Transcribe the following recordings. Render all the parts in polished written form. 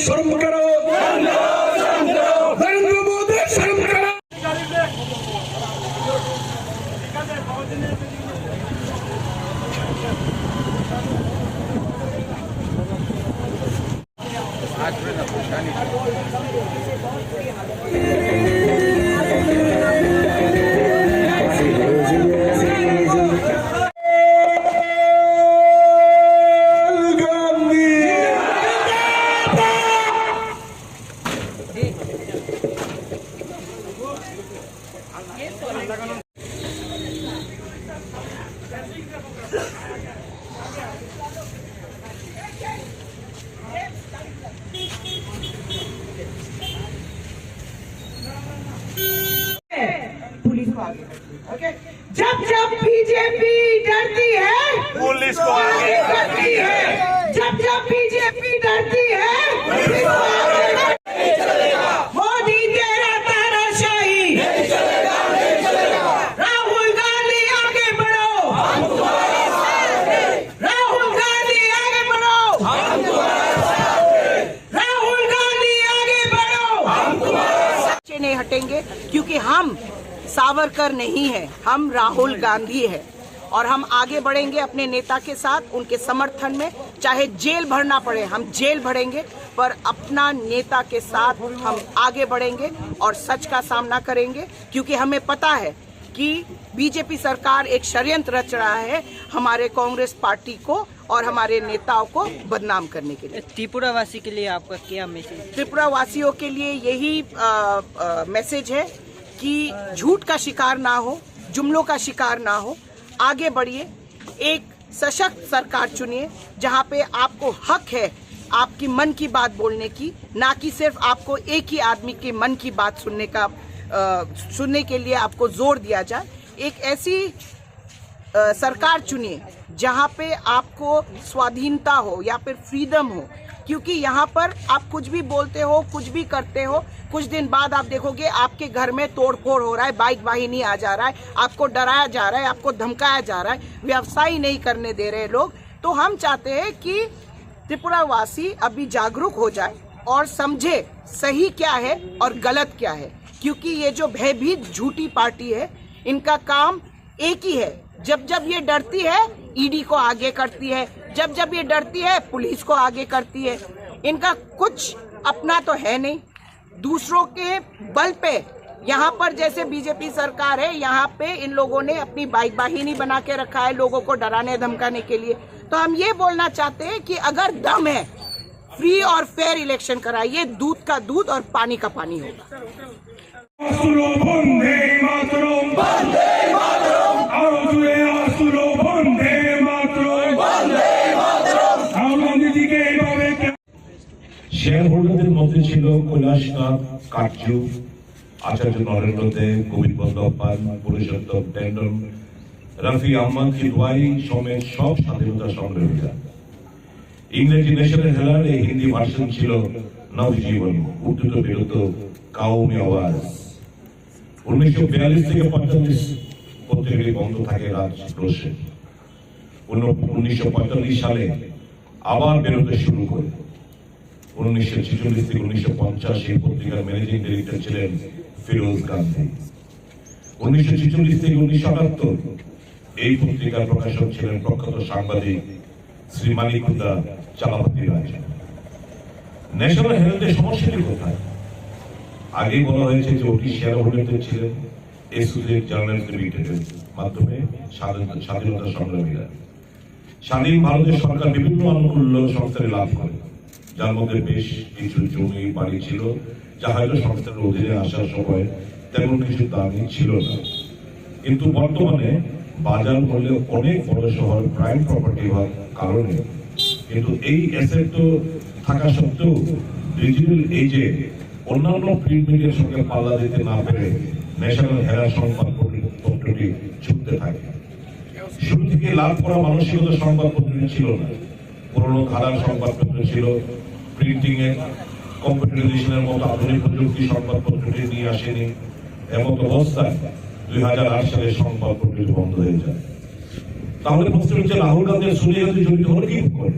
शर्म करो, नरेंद्र मोदी शर्म करो। जब जब बीजेपी डरती है पुलिस को आगे करती है, जब जब बीजेपी डरती है पुलिस को आगे नहीं चलेगा। मोदी तेरा तानाशाही नहीं चलेगा, नहीं चलेगा। राहुल गांधी आगे बढ़ो, हम तुम्हारे साथ हैं। राहुल गांधी आगे बढ़ो, हम तुम्हारे साथ हैं। राहुल गांधी आगे बढ़ो, हम तुम्हारे साथ। नहीं हटेंगे क्योंकि हम सावरकर नहीं है, हम राहुल गांधी है और हम आगे बढ़ेंगे अपने नेता के साथ, उनके समर्थन में। चाहे जेल भरना पड़े हम जेल भरेंगे, पर अपना नेता के साथ हम आगे बढ़ेंगे और सच का सामना करेंगे, क्योंकि हमें पता है कि बीजेपी सरकार एक षड्यंत्र रच रहा है हमारे कांग्रेस पार्टी को और हमारे नेताओं को बदनाम करने के लिए। त्रिपुरा वासी के लिए आपका क्या मैसेज? त्रिपुरा वासियों के लिए यही मैसेज है कि झूठ का शिकार ना हो, जुमलों का शिकार ना हो, आगे बढ़िए। एक सशक्त सरकार चुनिए जहां पे आपको हक है आपकी मन की बात बोलने की, ना कि सिर्फ आपको एक ही आदमी के मन की बात सुनने के लिए आपको जोर दिया जाए। एक ऐसी सरकार चुनिए जहां पे आपको स्वाधीनता हो या फिर फ्रीडम हो, क्योंकि यहाँ पर आप कुछ भी बोलते हो, कुछ भी करते हो, कुछ दिन बाद आप देखोगे आपके घर में तोड़फोड़ हो रहा है, बाइक वाहिनी आ जा रहा है, आपको डराया जा रहा है, आपको धमकाया जा रहा है, व्यवसाय नहीं करने दे रहे लोग। तो हम चाहते हैं कि त्रिपुरा वासी अभी जागरूक हो जाए और समझे सही क्या है और गलत क्या है, क्योंकि ये जो भयभीत झूठी पार्टी है इनका काम एक ही है। जब जब ये डरती है ईडी को आगे करती है, जब जब ये डरती है पुलिस को आगे करती है। इनका कुछ अपना तो है नहीं, दूसरों के बल पे। यहाँ पर जैसे बीजेपी सरकार है, यहाँ पे इन लोगों ने अपनी बाइक वाहिनी बना के रखा है लोगों को डराने धमकाने के लिए। तो हम ये बोलना चाहते हैं कि अगर दम है, फ्री और फेयर इलेक्शन कराइए, दूध का दूध और पानी का पानी होगा। শেয়ার হোল্ডারদের মধ্যে ছিল কৈলাসনাথ কাটজু, আচার্য নরেন্দ্র দেব, গোবিন্দ বন্দ্যোপাধ্যায়, পুরুষোত্তম ট্যান্ডন, রাফি আহমদ কিদওয়াই সমেত সব স্বাধীনতা সংগ্রামীরা। ইংরেজি ন্যাশনাল হেরাল্ড এই হিন্দি ভার্সন ছিল নবজীবন, উর্দুতে বেরোত কাউমি আওয়াজ। 1942 থেকে 45 পত্রিকাটি বন্ধ থাকে রাজরোষে। 1945 সালে আবার বেরোতে শুরু করে। 1946 থেকে 1950 এই পত্রিকার ম্যানেজিং ডিরেক্টর ছিলেন ফিরোজ গান্ধী। 1946 থেকে 1978 এই পত্রিকার প্রকাশক ছিলেন প্রখ্যাত সাংবাদিক শ্রী মানিকুদা চালাপতি রাজ। ন্যাশনাল হেরাল্ডের সমস্যাটি কোথায়? আগেই বলা হয়েছে যে ওটি শেয়ার হোল্ডারদের ছিলেন অ্যাসোসিয়েট জার্নালিস্ট লিমিটেডের মাধ্যমে স্বাধীনতা সংগ্রামীরা। স্বাধীন ভারতের সরকার বিভিন্ন আনুকূল্য সংস্থায় লাভ করে, যার মধ্যে বেশ কিছু জমি বাড়ি ছিল, যা হয়তো সংস্থার অধীনে আসার সময় তেমন কিছু দামি ছিল না। কিন্তু বর্তমানে বাজার মূল্যে অনেক বড় শহর প্রাইম প্রপার্টি হওয়ার কারণে কিন্তু এই অ্যাসেট তো থাকা সত্ত্বেও ডিজিটাল এজে অন্যান্য প্রিন্ট মিডিয়ার সঙ্গে পাল্লা দিতে না পেরে ন্যাশনাল হেরাল্ড সংবাদপত্রটি ছুটতে থাকে। শুরু থেকে লাভ করা মানসিকতা সংবাদপত্রটি ছিল না। পুরনো ধারার সংবাদপত্র ছিল, প্রিন্টিং এ কম্পিউটারাইজেশনের মতো আধুনিক প্রযুক্তি সংবাদপত্রটি নিয়ে আসেনি। এমত অবস্থায় 2008 সালে সংবাদপত্রটি বন্ধ হয়ে যায়। তাহলে প্রশ্ন হচ্ছে রাহুল গান্ধী সোনিয়া গান্ধী জড়িত হলো কি করে?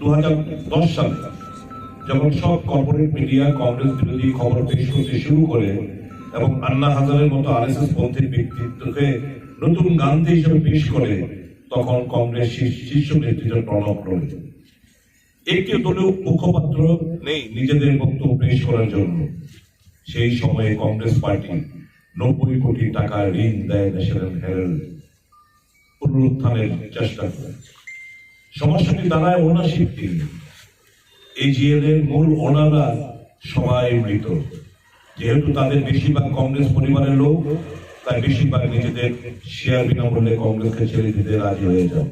2010 সালে যখন সব কর্পোরেট মিডিয়া কংগ্রেস বিরোধী খবর পেশ করতে শুরু করে এবং আন্না হাজারের মতো আরএসএস পন্থীর ব্যক্তিত্বকে নতুন গান্ধী হিসেবে পেশ করে, তখন কংগ্রেস শীর্ষ নেতৃত্ব টনক নড়ে। একটি দলীয় মুখপাত্র নেই নিজেদের বক্তব্য পেশ করার জন্য। সেই সময়ে কংগ্রেস পার্টি 90 কোটি টাকা ঋণ দেয় ন্যাশনাল হেরাল্ড পুনরুত্থানের চেষ্টা করে। সমস্যাটি দাঁড়ায় ওনারশিপ নিয়ে। এজিএল এর মূল ওনারা সবাই মৃত। যেহেতু তাদের বেশিরভাগ কংগ্রেস পরিবারের লোক, তাই বেশিরভাগ নিজেদের শেয়ার বিনামূল্যে কংগ্রেসকে ছেড়ে দিতে রাজি হয়ে যান।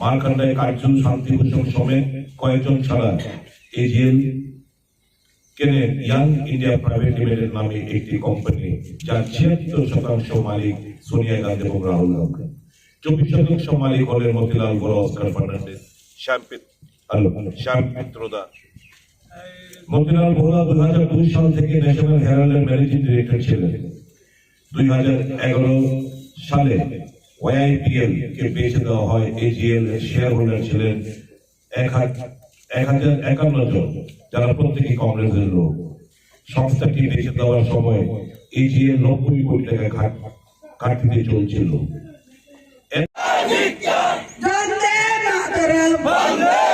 মারকান্ডায় কার্জন, শান্তিভূষণ সমেত কয়েকজন ছাড়া এজিএল কেনে ইয়াং ইন্ডিয়া প্রাইভেট লিমিটেড নামে একটি কোম্পানি, যার 76% মালিক সোনিয়া গান্ধী এবং রাহুল গান্ধী। 24% মালিক হলেন মতিলাল ভোরা, অস্কার ফার্নান্ডেজ, শ্যাম পিত্রদা। মতিলাল ভোরা 2002 সাল থেকে ন্যাশনাল হেরাল্ডের ম্যানেজিং ডিরেক্টর ছিলেন। 2011 সালে ওয়াইপিএল কে বেচে দেওয়া হয়। এজিএল এর শেয়ার হোল্ডার ছিলেন 1051 জন, যারা প্রত্যেকেই কংগ্রেসের লোক। সংস্থাটি বেচে দেওয়ার সময় এজিএল 90 কোটি টাকা ঘাটতিতে চলছিল। বন্দে মাতরম, বন্দে